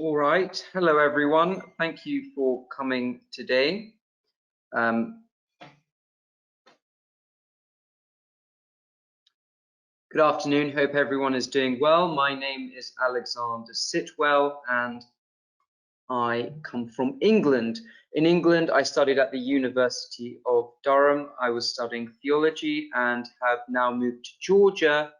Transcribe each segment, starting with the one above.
All right. Hello, everyone. Thank you for coming today. Good afternoon. Hope everyone is doing well. My name is Alexander Sitwell, and I come from England. In England, I studied at the University of Durham. I was studying theology and have now moved to Georgia,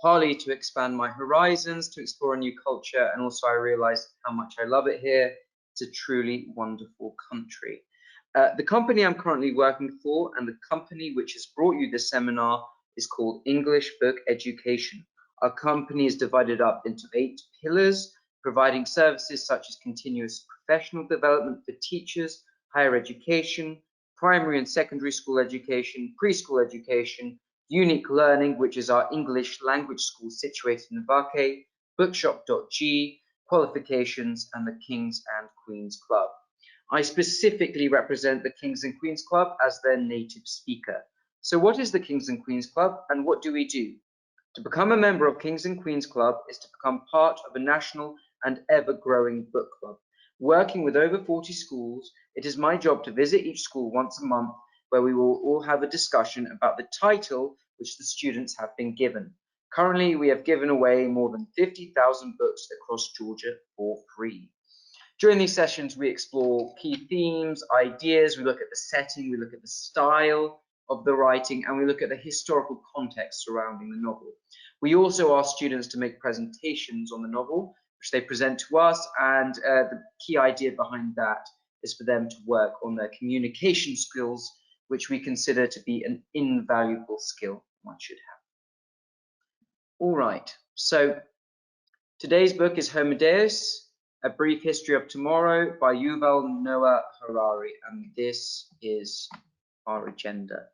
partly to expand my horizons, to explore a new culture, and also I realized how much I love it here. It's a truly wonderful country. The company I'm currently working for and the company which has brought you this seminar is called English Book Education. Our company is divided up into 8 pillars, providing services such as continuous professional development for teachers, higher education, primary and secondary school education, preschool education, unique learning, which is our English language school situated in Vake, bookshop.g, qualifications, and the Kings and Queens Club. I specifically represent the Kings and Queens Club as their native speaker. So what is the Kings and Queens Club and what do we do? To become a member of Kings and Queens Club is to become part of a national and ever-growing book club. Working with over 40 schools, it is my job to visit each school once a month where we will all have a discussion about the title which the students have been given. Currently, we have given away more than 50,000 books across Georgia for free. During these sessions, we explore key themes, ideas, we look at the setting, we look at the style of the writing, and we look at the historical context surrounding the novel. We also ask students to make presentations on the novel, which they present to us, and the key idea behind that is for them to work on their communication skills, which we consider to be an invaluable skill one should have. All right, so today's book is Homo, Deus, A Brief History of Tomorrow by Yuval Noah Harari, and this is our agenda.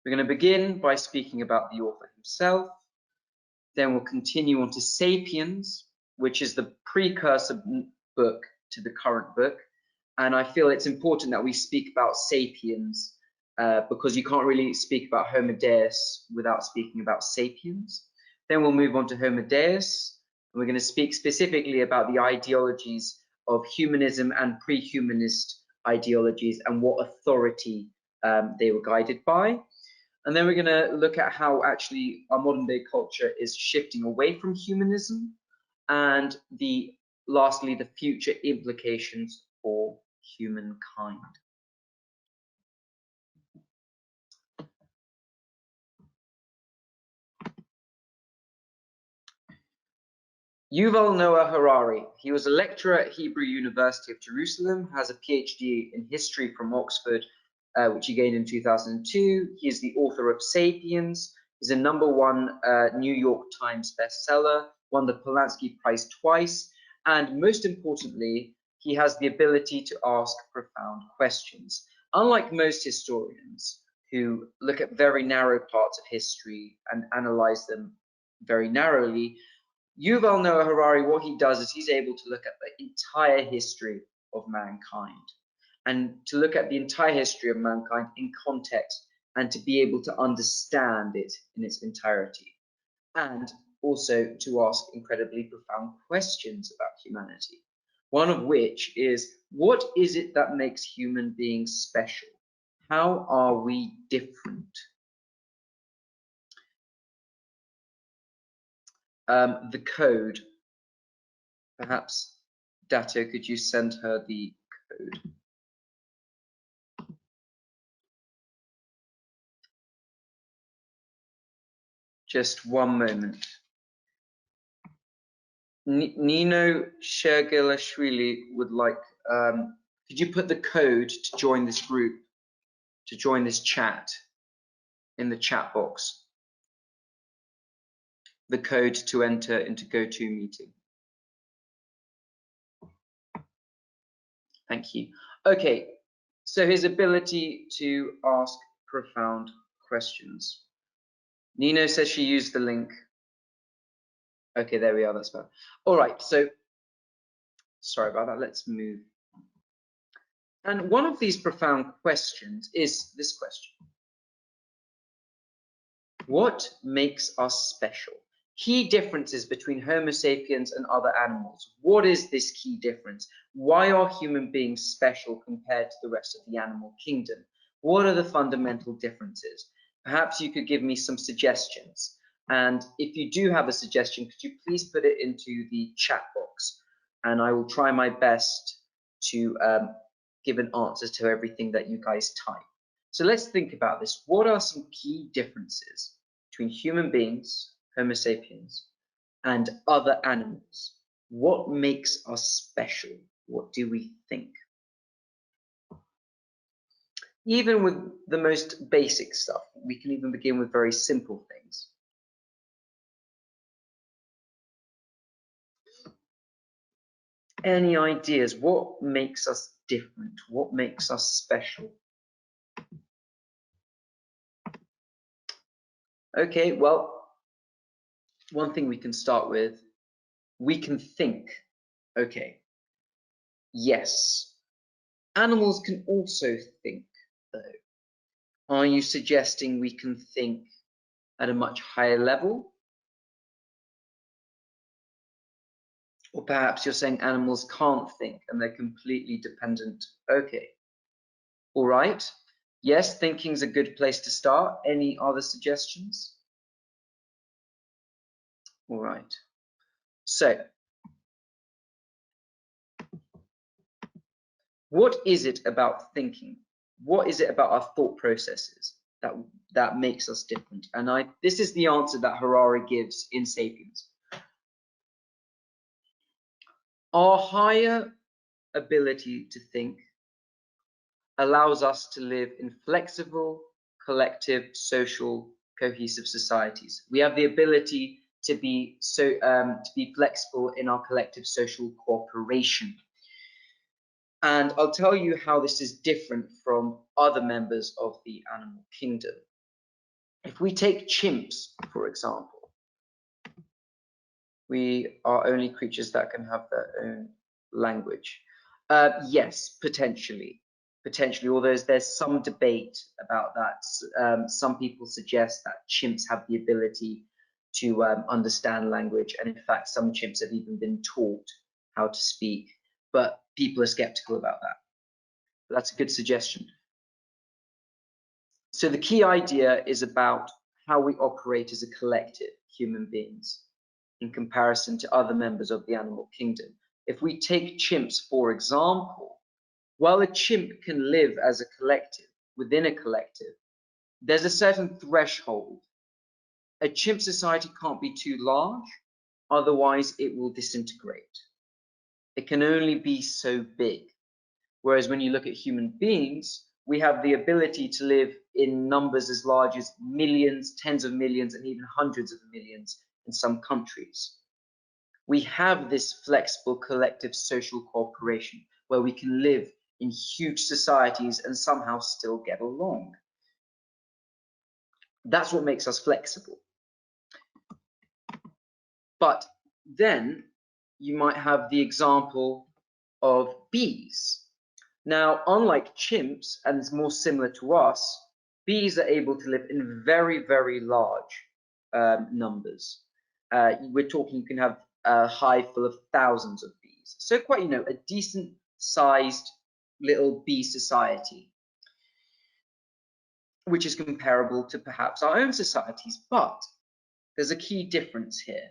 We're going to begin by speaking about the author himself, then we'll continue on to Sapiens, which is the precursor book to the current book, and I feel it's important that we speak about Sapiens because you can't really speak about Homo Deus without speaking about Sapiens. Then we'll move on to Homo Deus, and we're going to speak specifically about the ideologies of humanism and pre-humanist ideologies and what authority they were guided by. And then we're going to look at how actually our modern day culture is shifting away from humanism, and lastly, the future implications for humankind. Yuval Noah Harari. He was a lecturer at Hebrew University of Jerusalem, has a PhD in history from Oxford, which he gained in 2002. He is the author of Sapiens. He's a #1 New York Times bestseller, won the Polanski Prize twice, and most importantly, he has the ability to ask profound questions. Unlike most historians who look at very narrow parts of history and analyze them very narrowly, Yuval Noah Harari, what he does is he's able to look at the entire history of mankind and to look at the entire history of mankind in context and to be able to understand it in its entirety, and also to ask incredibly profound questions about humanity. One of which is, what is it that makes human beings special? How are we different? The code. Perhaps, Dato, could you send her the code? Just one moment. Nino Shergilashvili would like, could you put the code to join this group, to join this chat in the chat box? The code to enter into GoToMeeting. Thank you. Okay, so his ability to ask profound questions. Nino says she used the link. Okay, there we are, that's better. All right, so sorry about that, let's move. And one of these profound questions is this question. What makes us special? Key differences between Homo sapiens and other animals. What is this key difference? Why are human beings special compared to the rest of the animal kingdom? What are the fundamental differences? Perhaps you could give me some suggestions. And if you do have a suggestion, could you please put it into the chat box? And I will try my best to give an answer to everything that you guys type. So let's think about this. What are some key differences between human beings, Homo sapiens, and other animals? What makes us special? What do we think? Even with the most basic stuff, we can even begin with very simple things. Any ideas? What makes us different? What makes us special? Okay, well, one thing we can start with, we can think. Okay, yes. Animals can also think, though. Are you suggesting we can think at a much higher level? Or perhaps you're saying animals can't think and they're completely dependent. Okay. All right. Yes, thinking's a good place to start. Any other suggestions? All right. So, what is it about thinking? What is it about our thought processes that makes us different? And this is the answer that Harari gives in *Sapiens*. Our higher ability to think allows us to live in flexible, collective, social, cohesive societies. We have the ability to be flexible in our collective social cooperation. And I'll tell you how this is different from other members of the animal kingdom. If we take chimps, for example, we are only creatures that can have their own language. Yes, potentially, although there's some debate about that. Some people suggest that chimps have the ability to understand language, and in fact, some chimps have even been taught how to speak, but people are skeptical about that. But that's a good suggestion. So the key idea is about how we operate as a collective, human beings, in comparison to other members of the animal kingdom. If we take chimps, for example, while a chimp can live as a collective, within a collective, there's a certain threshold. A chimp society can't be too large, otherwise it will disintegrate. It can only be so big. Whereas when you look at human beings, we have the ability to live in numbers as large as millions, tens of millions, and even hundreds of millions in some countries. We have this flexible collective social cooperation where we can live in huge societies and somehow still get along. That's what makes us flexible. But then you might have the example of bees. Now, unlike chimps, and it's more similar to us, bees are able to live in very, very large numbers. We're talking you can have a hive full of thousands of bees. So quite, a decent sized little bee society, which is comparable to perhaps our own societies. But there's a key difference here.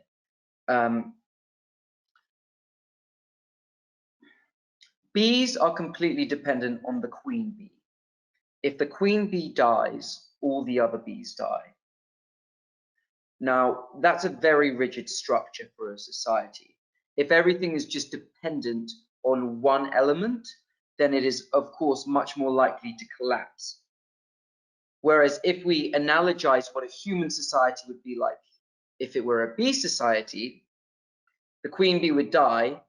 Bees are completely dependent on the queen bee. If the queen bee dies, all the other bees die. Now, that's a very rigid structure for a society. If everything is just dependent on one element, then it is, of course, much more likely to collapse. Whereas if we analogize what a human society would be like, if it were a bee society, the queen bee would die,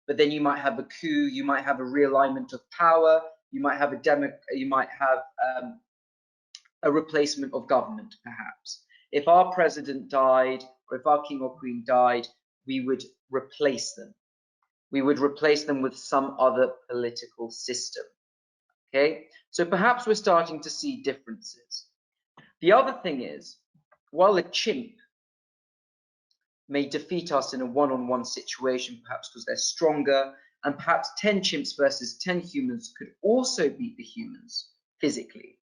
but then you might have a coup, you might have a realignment of power, you might have a replacement of government, perhaps. If our president died, or if our king or queen died, we would replace them. We would replace them with some other political system. Okay, so perhaps we're starting to see differences. The other thing is, while a chimp may defeat us in a one-on-one situation, perhaps because they're stronger, and perhaps 10 chimps versus 10 humans could also beat the humans physically.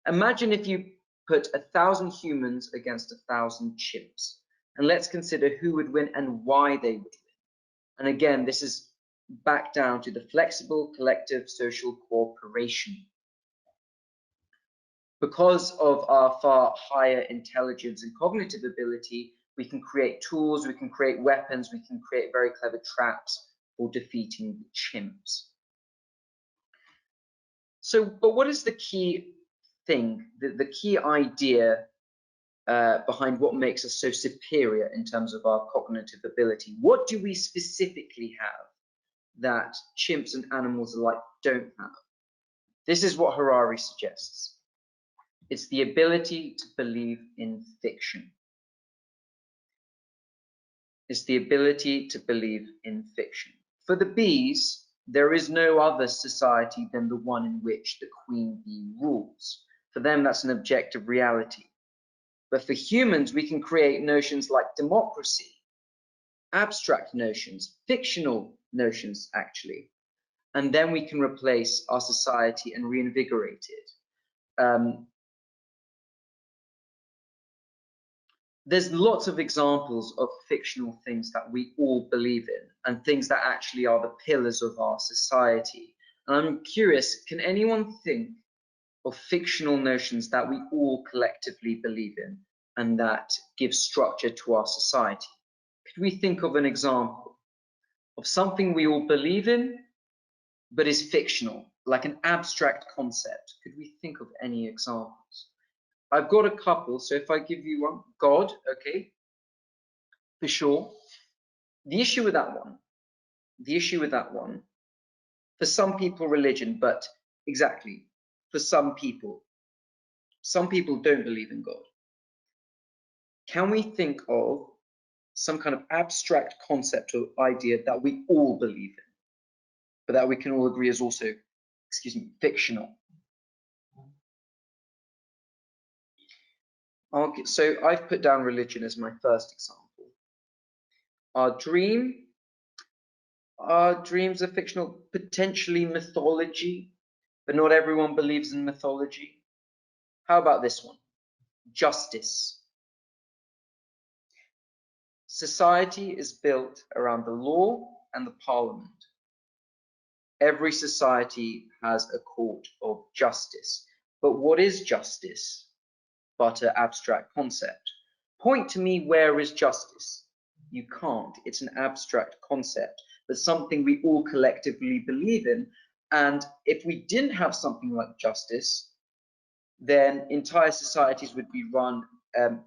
Imagine if you put 1,000 humans against 1,000 chimps, and let's consider who would win and why they would win. And again, this is back down to the flexible collective social cooperation. Because of our far higher intelligence and cognitive ability, we can create tools, we can create weapons, we can create very clever traps for defeating the chimps. So, but what is the key thing, the key idea behind what makes us so superior in terms of our cognitive ability? What do we specifically have that chimps and animals alike don't have? This is what Harari suggests. It's the ability to believe in fiction. It's the ability to believe in fiction. For the bees, there is no other society than the one in which the queen bee rules. For them, that's an objective reality. But for humans, we can create notions like democracy, abstract notions, fictional notions, actually. And then we can replace our society and reinvigorate it. There's lots of examples of fictional things that we all believe in and things that actually are the pillars of our society. And I'm curious, can anyone think of fictional notions that we all collectively believe in and that give structure to our society? Could we think of an example of something we all believe in but is fictional, like an abstract concept? Could we think of any examples? I've got a couple, so if I give you one, God, okay, for sure. The issue with that one, for some people, religion, but exactly, for some people don't believe in God. Can we think of some kind of abstract concept or idea that we all believe in, but that we can all agree is also, fictional? So I've put down religion as my first example. Our dreams are fictional, potentially mythology, but not everyone believes in mythology. How about this one? Justice. Society is built around the law and the parliament. Every society has a court of justice. But what is justice but an abstract concept? Point to me, where is justice? You can't. It's an abstract concept, but something we all collectively believe in. And if we didn't have something like justice, then entire societies would be run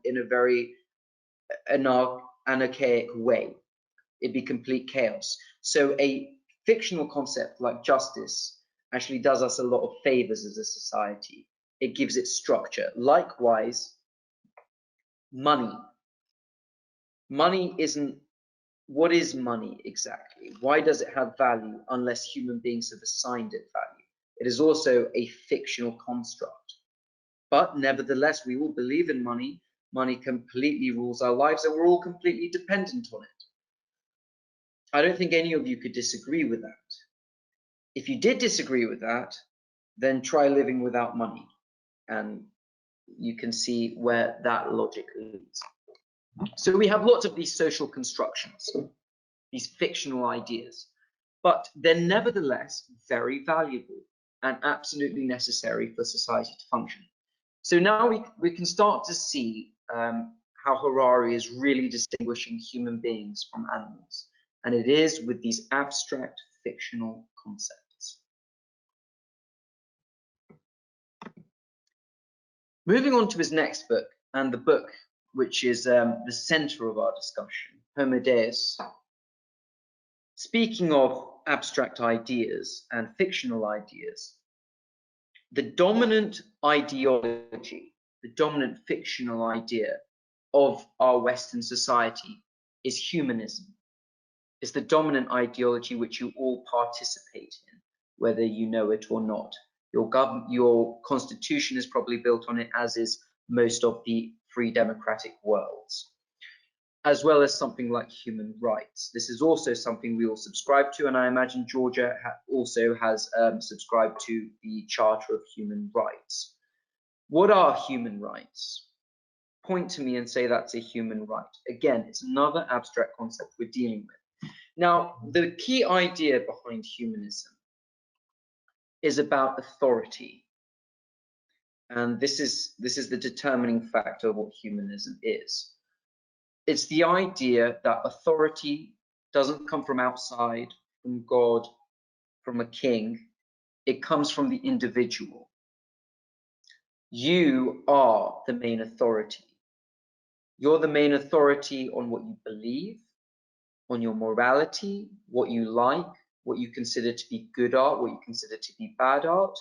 in a very anarchic way. It'd be complete chaos. So a fictional concept like justice actually does us a lot of favors as a society. It gives it structure. Likewise, money. Money isn't, what is money exactly? Why does it have value unless human beings have assigned it value? It is also a fictional construct. But nevertheless, we all believe in money. Money completely rules our lives, and we're all completely dependent on it. I don't think any of you could disagree with that. If you did disagree with that, then try living without money, and you can see where that logic leads. So we have lots of these social constructions, these fictional ideas, but they're nevertheless very valuable and absolutely necessary for society to function. So now we can start to see how Harari is really distinguishing human beings from animals, and it is with these abstract fictional concepts. Moving on to his next book, and the book which is the center of our discussion, Homo Deus. Speaking of abstract ideas and fictional ideas, the dominant ideology, the dominant fictional idea of our Western society is humanism. It's the dominant ideology which you all participate in, whether you know it or not. Your constitution is probably built on it, as is most of the free democratic worlds. as well as something like human rights. This is also something we all subscribe to, and I imagine Georgia also has subscribed to the Charter of Human Rights. What are human rights? Point to me and say that's a human right. Again, it's another abstract concept we're dealing with. Now, the key idea behind humanism is about authority. And this is the determining factor of what humanism is. It's the idea that authority doesn't come from outside, from God, from a king. It comes from the individual. You are the main authority. You're the main authority on what you believe, on your morality, what you like, what you consider to be good art, what you consider to be bad art.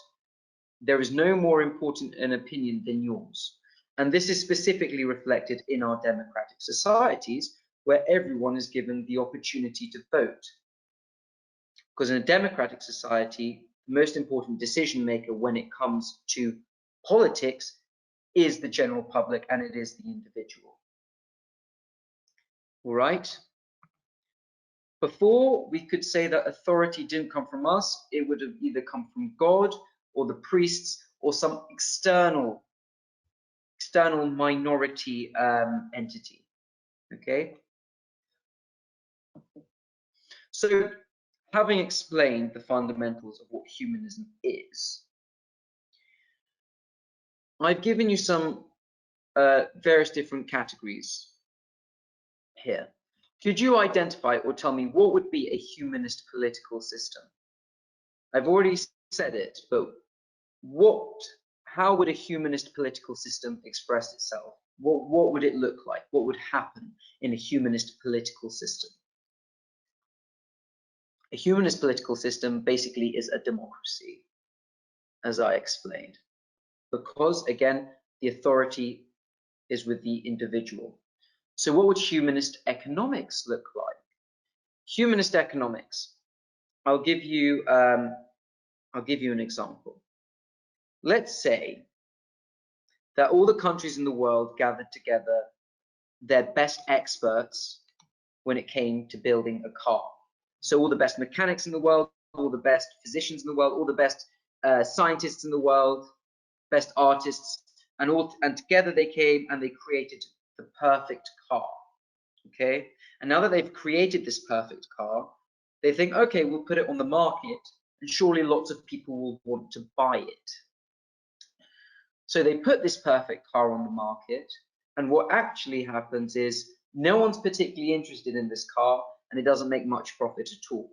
There is no more important an opinion than yours. And this is specifically reflected in our democratic societies, where everyone is given the opportunity to vote. Because in a democratic society, the most important decision maker when it comes to politics is the general public, and it is the individual. All right? Before, we could say that authority didn't come from us. It would have either come from God or the priests or some external minority entity. Okay? So, having explained the fundamentals of what humanism is, I've given you some various different categories here. Could you identify or tell me what would be a humanist political system? I've already said it, but how would a humanist political system express itself? What would it look like? What would happen in a humanist political system? A humanist political system basically is a democracy, as I explained, because again, the authority is with the individual. So what would humanist economics look like? Humanist economics. I'll give you an example. Let's say that all the countries in the world gathered together their best experts when it came to building a car. So all the best mechanics in the world, all the best physicians in the world, all the best scientists in the world, best artists, and together they came and they created the perfect car. Okay, and now that they've created this perfect car, they think, okay, we'll put it on the market, and surely lots of people will want to buy it. So they put this perfect car on the market, and what actually happens is no one's particularly interested in this car, and it doesn't make much profit at all.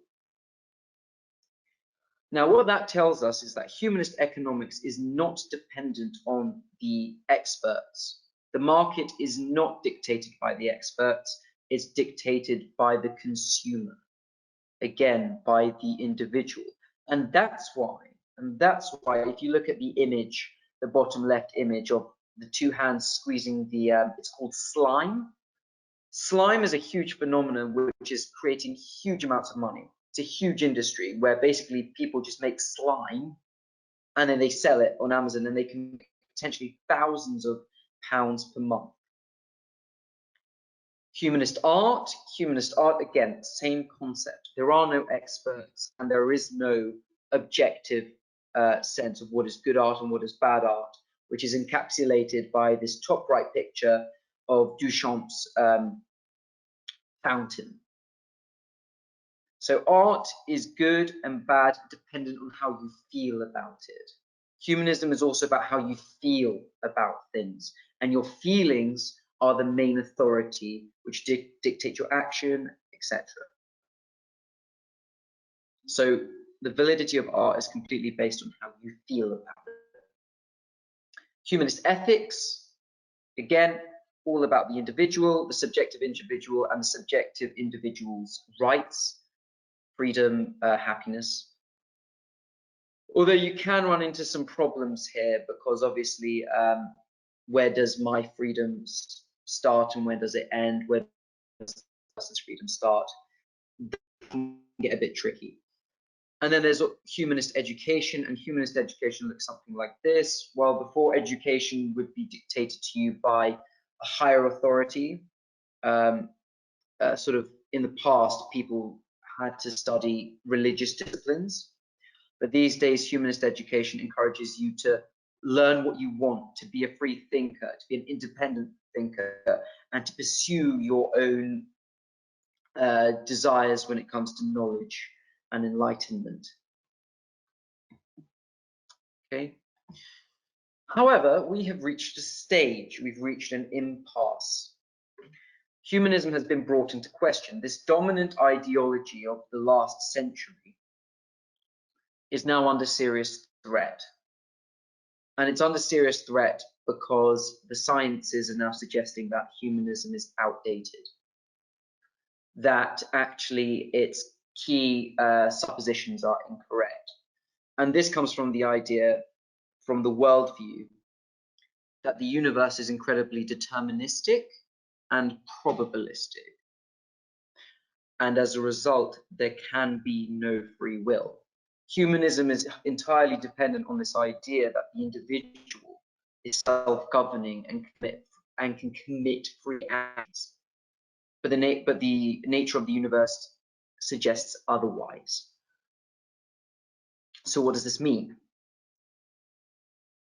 Now, what that tells us is that humanist economics is not dependent on the experts. The market is not dictated by the experts, it's dictated by the consumer, again, by the individual. And that's why if you look at the image, the bottom left image of the two hands squeezing the, it's called slime. Slime is a huge phenomenon which is creating huge amounts of money. It's a huge industry where basically people just make slime and then they sell it on Amazon, and they can make potentially thousands of pounds per month. Humanist art, again, same concept. There are no experts and there is no objective sense of what is good art and what is bad art, which is encapsulated by this top right picture of Duchamp's fountain. So art is good and bad dependent on how you feel about it. Humanism is also about how you feel about things, and your feelings are the main authority which dictate your action, etc. So the validity of art is completely based on how you feel about it. Humanist ethics, again, all about the individual, the subjective individual, and the subjective individual's rights, freedom, happiness. Although you can run into some problems here, because obviously, where does my freedom start and where does it end? Where does the person's freedom start? That can get a bit tricky. And then there's humanist education, and humanist education looks something like this. Well, before, education would be dictated to you by a higher authority, sort of in the past, people had to study religious disciplines, but these days humanist education encourages you to learn what you want, to be a free thinker, to be an independent thinker, and to pursue your own desires when it comes to knowledge and enlightenment. Okay. However, we have reached a stage, we've reached an impasse. Humanism has been brought into question. This dominant ideology of the last century is now under serious threat. And it's under serious threat because the sciences are now suggesting that humanism is outdated, that actually its key suppositions are incorrect. And this comes from the idea, from the worldview, that the universe is incredibly deterministic and probabilistic. And as a result, there can be no free will. Humanism is entirely dependent on this idea that the individual is self-governing and can commit free acts. But the nature of the universe suggests otherwise. So what does this mean?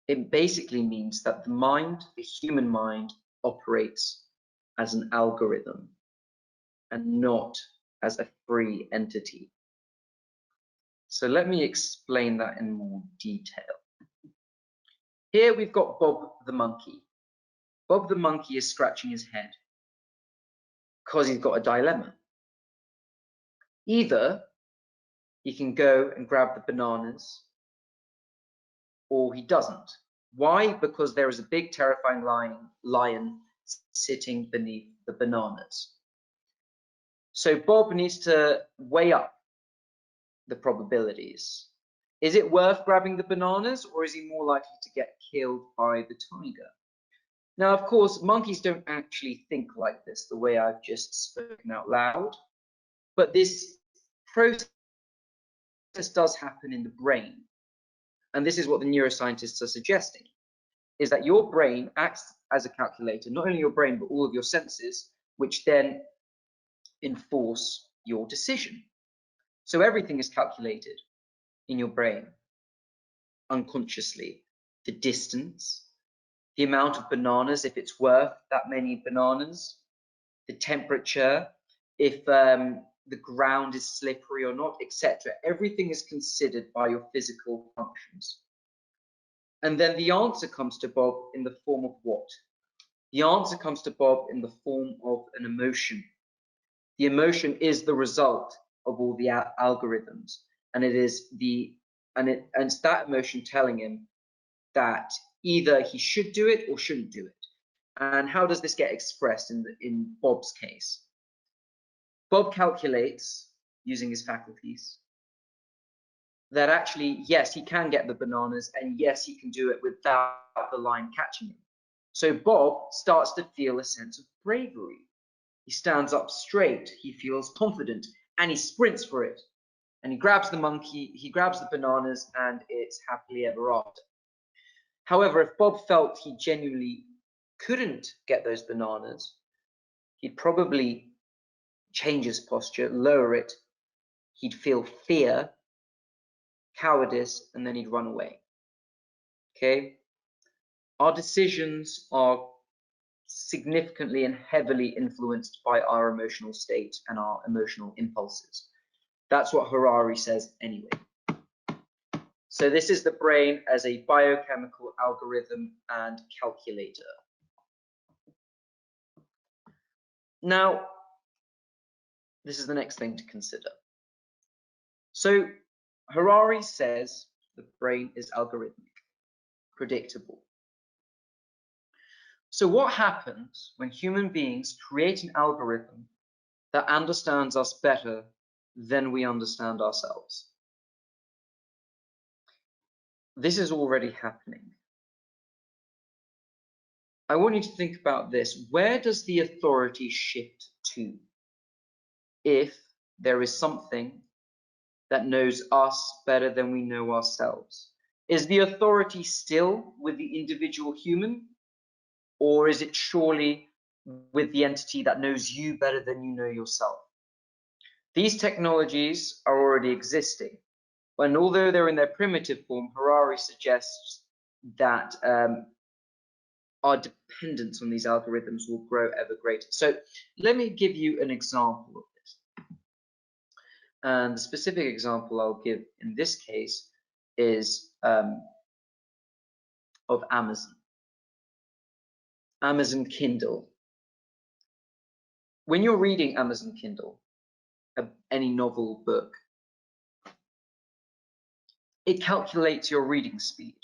It basically means that the mind, the human mind, operates as an algorithm and not as a free entity. So let me explain that in more detail. Here we've got Bob the monkey. Bob the monkey is scratching his head because he's got a dilemma. Either he can go and grab the bananas, or he doesn't. Why? Because there is a big terrifying lion sitting beneath the bananas. So Bob needs to weigh up the probabilities. Is it worth grabbing the bananas, or is he more likely to get killed by the tiger? Now, of course, monkeys don't actually think like this, the way I've just spoken out loud, but this process does happen in the brain. And this is what the neuroscientists are suggesting, is that your brain acts as a calculator, not only your brain, but all of your senses, which then enforce your decision. So everything is calculated in your brain unconsciously. The distance, the amount of bananas, if it's worth that many bananas, the temperature, if the ground is slippery or not, etc. Everything is considered by your physical functions. And then the answer comes to Bob in the form of what? The answer comes to Bob in the form of an emotion. The emotion is the result of all the algorithms, and it's that emotion telling him that either he should do it or shouldn't do it. And how does this get expressed in Bob's case? Bob calculates, using his faculties, that actually, yes, he can get the bananas, and yes, he can do it without the lion catching him. So Bob starts to feel a sense of bravery. He stands up straight, he feels confident, and he sprints for it. And he grabs the monkey, he grabs the bananas, and it's happily ever after. However, if Bob felt he genuinely couldn't get those bananas, he'd probably change his posture, lower it, he'd feel fear, cowardice, and then he'd run away. Okay? Our decisions are significantly and heavily influenced by our emotional state and our emotional impulses. That's what Harari says anyway. So this is the brain as a biochemical algorithm and calculator. Now, this is the next thing to consider. So Harari says the brain is algorithmic, predictable. So what happens when human beings create an algorithm that understands us better than we understand ourselves? This is already happening. I want you to think about this. Where does the authority shift to if there is something that knows us better than we know ourselves? Is the authority still with the individual human, or is it surely with the entity that knows you better than you know yourself. These technologies are already existing, and although they're in their primitive form, Harari suggests that our dependence on these algorithms will grow ever greater. So let me give you an example of this. And the specific example I'll give in this case is of Amazon. Amazon Kindle. When you're reading Amazon Kindle, any novel, book, it calculates your reading speed,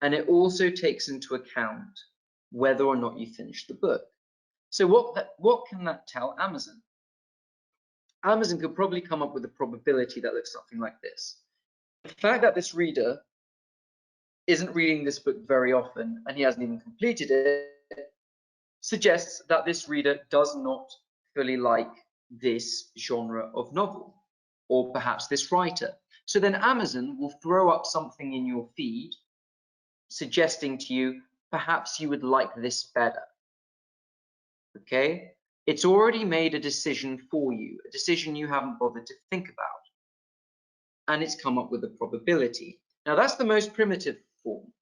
and it also takes into account whether or not you finish the book. So what can that tell Amazon? Amazon could probably come up with a probability that looks something like this. The fact that this reader isn't reading this book very often and he hasn't even completed it suggests that this reader does not fully like this genre of novel, or perhaps this writer. So then Amazon will throw up something in your feed suggesting to you, perhaps you would like this better. Okay? It's already made a decision for you, a decision you haven't bothered to think about. And it's come up with a probability. Now that's the most primitive form.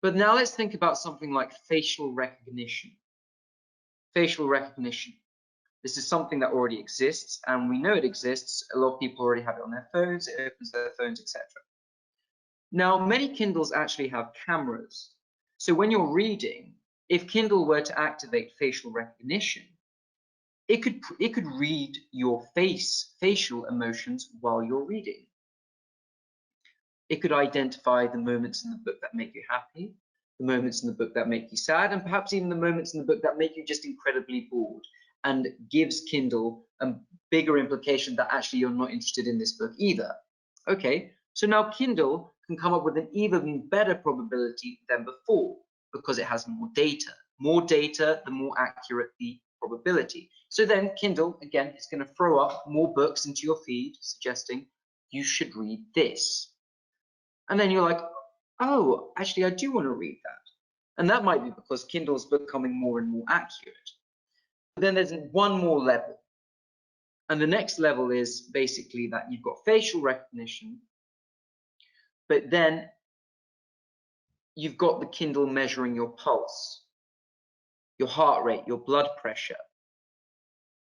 But now let's think about something like facial recognition. Facial recognition. This is something that already exists, and we know it exists. A lot of people already have it on their phones, it opens their phones, etc. Now, many Kindles actually have cameras. So when you're reading, if Kindle were to activate facial recognition, it could read your facial emotions while you're reading. It could identify the moments in the book that make you happy, the moments in the book that make you sad, and perhaps even the moments in the book that make you just incredibly bored, and gives Kindle a bigger implication that actually you're not interested in this book either. Okay, so now Kindle can come up with an even better probability than before because it has more data. More data, the more accurate the probability. So then Kindle, again, is going to throw up more books into your feed, suggesting you should read this. And then you're like, oh, actually, I do want to read that. And that might be because Kindle's becoming more and more accurate. But then there's one more level. And the next level is basically that you've got facial recognition, but then you've got the Kindle measuring your pulse, your heart rate, your blood pressure,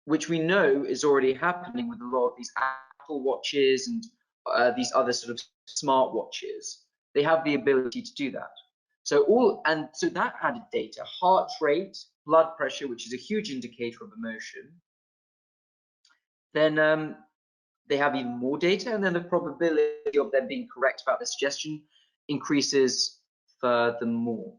which we know is already happening with a lot of these Apple Watches and these other sort of smart watches. They have the ability to do that. So that added data, heart rate, blood pressure, which is a huge indicator of emotion, then they have even more data, and then the probability of them being correct about the suggestion increases furthermore.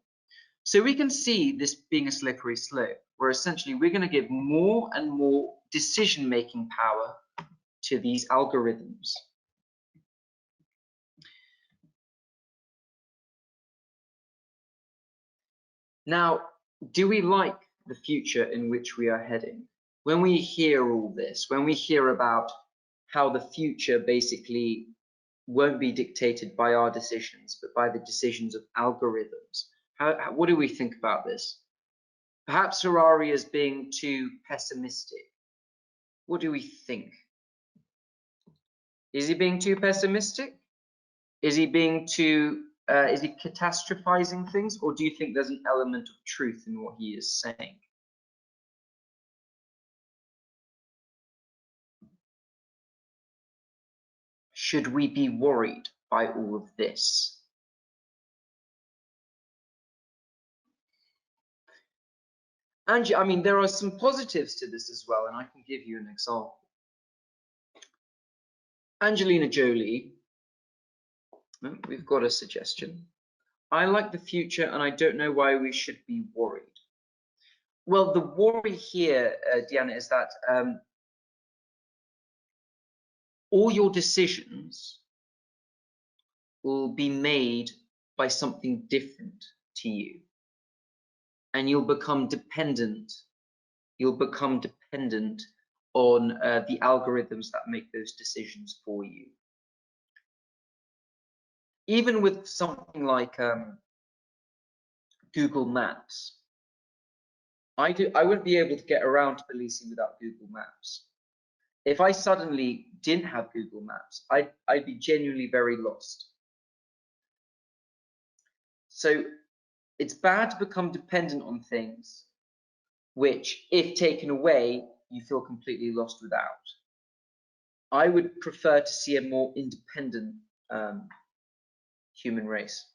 So we can see this being a slippery slope, where essentially we're going to give more and more decision-making power to these algorithms. Now, do we like the future in which we are heading? When we hear all this, when we hear about how the future basically won't be dictated by our decisions, but by the decisions of algorithms, what do we think about this? Perhaps Harari is being too pessimistic. What do we think? Is he being too pessimistic? Is he being too, is he catastrophizing things? Or do you think there's an element of truth in what he is saying? Should we be worried by all of this? And I mean, there are some positives to this as well, and I can give you an example. Angelina Jolie, we've got a suggestion. I like the future and I don't know why we should be worried. Well, the worry here, Diana, is that all your decisions will be made by something different to you. And you'll become dependent. You'll become dependent on the algorithms that make those decisions for you. Even with something like Google Maps, I wouldn't be able to get around to policing without Google Maps. If I suddenly didn't have Google Maps, I'd be genuinely very lost. So it's bad to become dependent on things which, if taken away, you feel completely lost without. I would prefer to see a more independent human race.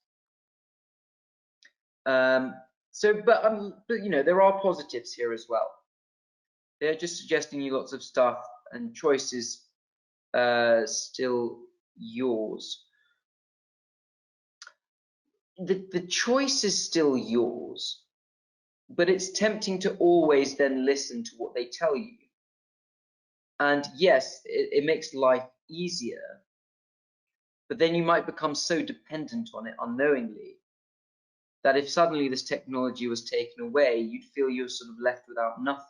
But you know, there are positives here as well. They're just suggesting you lots of stuff, and choice is still yours. The choice is still yours, but it's tempting to always then listen to what they tell you. And yes, it makes life easier, but then you might become so dependent on it unknowingly that if suddenly this technology was taken away, you'd feel you're sort of left without nothing.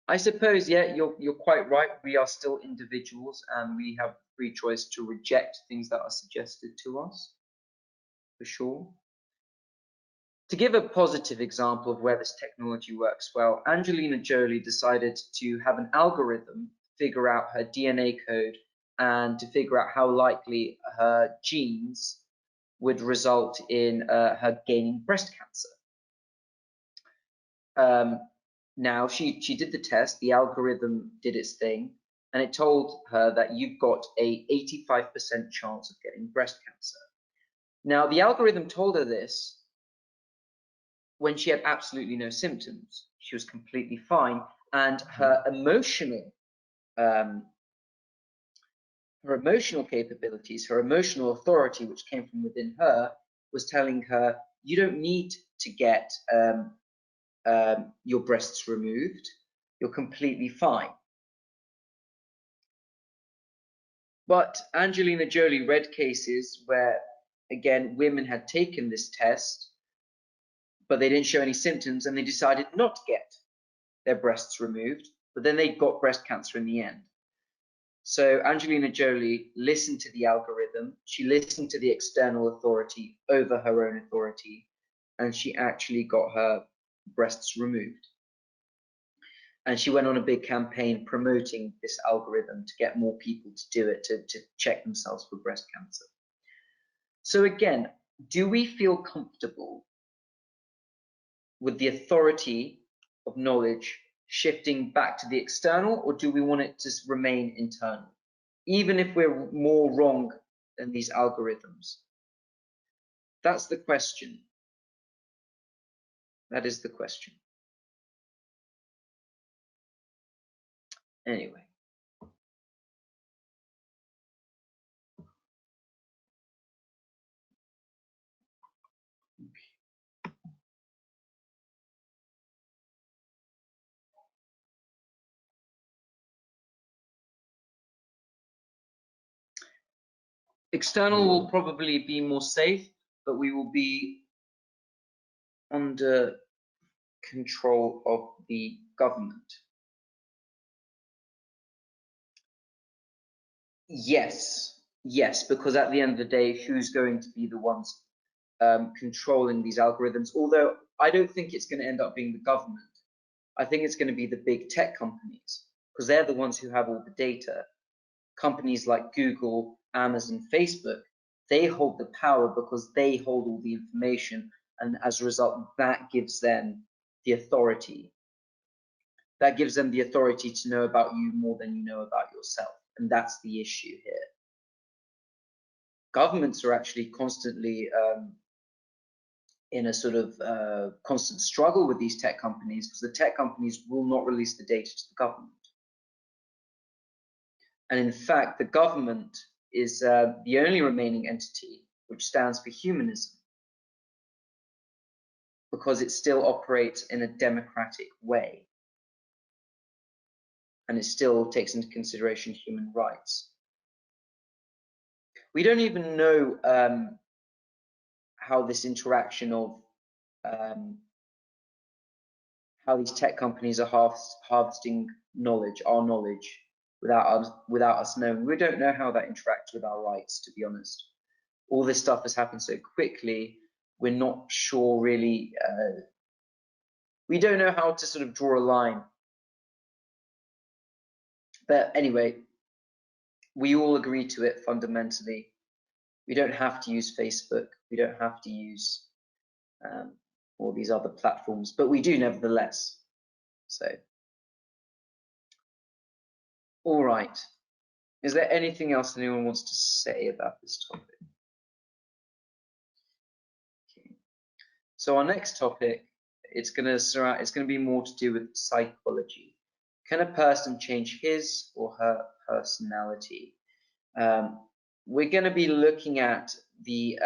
I suppose, yeah, you're quite right. We are still individuals and we have free choice to reject things that are suggested to us, for sure. To give a positive example of where this technology works well, Angelina Jolie decided to have an algorithm figure out her DNA code and to figure out how likely her genes would result in her gaining breast cancer. Now, she did the test, the algorithm did its thing, and it told her that you've got a 85% chance of getting breast cancer. Now, the algorithm told her this when she had absolutely no symptoms. She was completely fine, and her emotional capabilities, her emotional authority, which came from within her, was telling her, you don't need to get your breasts removed. You're completely fine. But Angelina Jolie read cases where, again, women had taken this test, but they didn't show any symptoms, and they decided not to get their breasts removed, but then they got breast cancer in the end. So Angelina Jolie listened to the algorithm, she listened to the external authority over her own authority, and she actually got her breasts removed. And she went on a big campaign promoting this algorithm to get more people to do it, to check themselves for breast cancer. So again, do we feel comfortable with the authority of knowledge shifting back to the external, or do we want it to remain internal, even if we're more wrong than these algorithms? That's the question. That is the question. Anyway. External will probably be more safe, but we will be under control of the government. Yes, because at the end of the day, who's going to be the ones controlling these algorithms? Although I don't think it's going to end up being the government. I think it's going to be the big tech companies, because they're the ones who have all the data. Companies like Google, Amazon, Facebook, they hold the power because they hold all the information, and as a result, that gives them the authority. That gives them the authority to know about you more than you know about yourself, and that's the issue here. Governments are actually constantly in a sort of constant struggle with these tech companies, because the tech companies will not release the data to the government. And in fact, the government is the only remaining entity which stands for humanism, because it still operates in a democratic way, and it still takes into consideration human rights. We don't even know how this interaction of how these tech companies are harvesting knowledge, our knowledge, without us knowing. We don't know how that interacts with our rights, to be honest. All this stuff has happened so quickly, we're not sure really. We don't know how to sort of draw a line. But anyway, we all agree to it fundamentally. We don't have to use Facebook. We don't have to use all these other platforms, but we do nevertheless. So, all right. Is there anything else anyone wants to say about this topic? Okay. So our next topic, it's going to be more to do with psychology. Can a person change his or her personality? We're going to be looking at the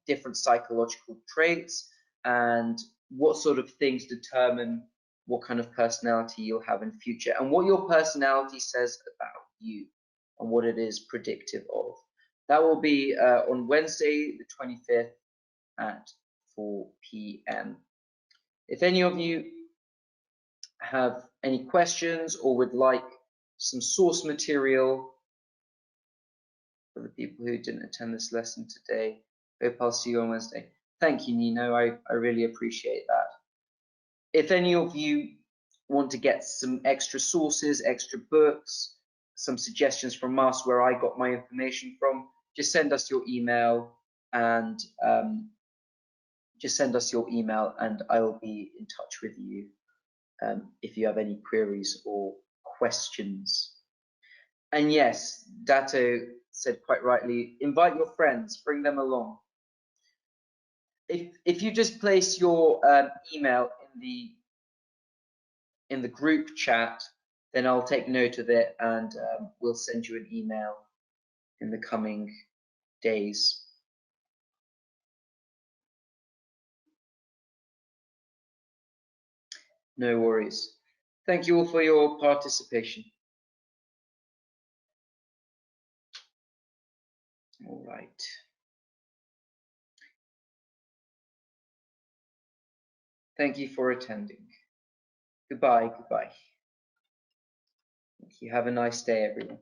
different psychological traits and what sort of things determine what kind of personality you'll have in future and what your personality says about you and what it is predictive of. That will be on Wednesday, the 25th at 4 p.m. If any of you have any questions or would like some source material for the people who didn't attend this lesson today, hope I'll see you on Wednesday. Thank you, Nino. I really appreciate that. If any of you want to get some extra sources, extra books, some suggestions from us where I got my information from, just send us your email and I will be in touch with you if you have any queries or questions. And yes, Dato said quite rightly, invite your friends, bring them along. If you just place your email in the group chat, then I'll take note of it and we'll send you an email in the coming days. No worries. Thank you all for your participation. All right. Thank you for attending. Goodbye, goodbye. Thank you. Have a nice day, everyone.